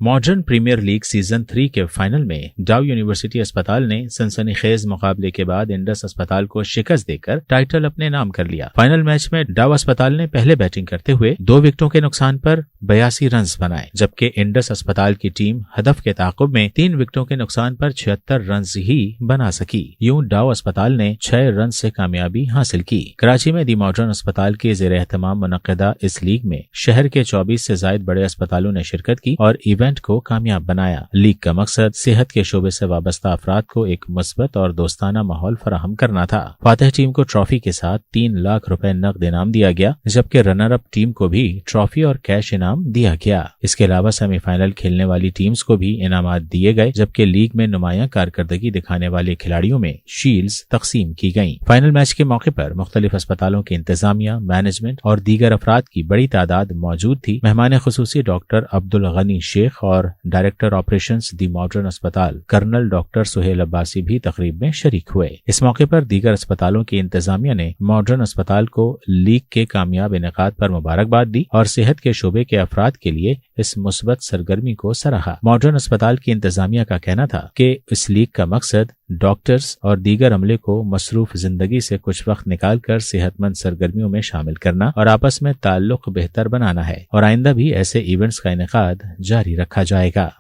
Modern premiere league season 3 के final में डाउ यूनिवर्सिटी अस्पताल ने सनसनीखेज मुकाबले के बाद इंडस अस्पताल को शिकस्त देकर टाइटल अपने नाम कर लिया। फाइनल मैच में डाउ अस्पताल ने पहले बैटिंग करते हुए 2 विकेटों के नुकसान पर 82 रन बनाए, जबकि इंडस अस्पताल की टीम हदफ के ताक़ुब में 3 विकेटों के नुकसान पर 76 रन ही बना सकी। यूं डाउ अस्पताल ने 6 रन से कामयाबी हासिल की। कराची में दी मॉडर्न अस्पताल के ज़ेर एहतमाम मुनक़िदा इस लीग में शहर के 24 से ज़ायद बड़े अस्पतालों ने शिरकत की और इवेंट को कामयाब बनाया। लीग का मकसद सेहत के शोबे से वाबस्ता अफराद को एक मुस्बत और दोस्ताना माहौल फराहम करना था। फातिह टीम को ट्रॉफी के साथ 3 लाख रुपए नकद इनाम दिया गया, जबकि रनर अप टीम को भी ट्रॉफी और कैश इनाम दिया गया। इसके अलावा सेमीफाइनल खेलने वाली टीम्स को भी इनामात दिए गए, जबकि लीग में नुमायां कारकर्दगी दिखाने वाले खिलाड़ियों में शील्ड्स तकसीम की गयी। फाइनल मैच के मौके पर मुख्तलिफ अस्पतालों के इंतजामिया, मैनेजमेंट और दीगर अफराद की बड़ी तादाद मौजूद थी। मेहमान खुसूसी डॉक्टर अब्दुल गनी शेख और डायरेक्टर ऑपरेशंस दी मॉडर्न अस्पताल कर्नल डॉक्टर सुहेल अब्बासी भी तकरीब में शरीक हुए। इस मौके पर दीगर अस्पतालों की इंतजामिया ने मॉडर्न अस्पताल को लीग के कामयाब इनेकाद पर मुबारकबाद दी और सेहत के शोबे के अफराद के लिए इस मुस्बत सरगर्मी को सराहा। मॉडर्न अस्पताल की इंतजामिया का कहना था कि इस लीग का मकसद डॉक्टर्स और दीगर अमले को मसरूफ जिंदगी से कुछ वक्त निकाल कर सेहतमंद सरगर्मियों में शामिल करना और आपस में ताल्लुक बेहतर बनाना है और आइंदा भी ऐसे इवेंट्स का इनेकाद जारी रखा जाएगा।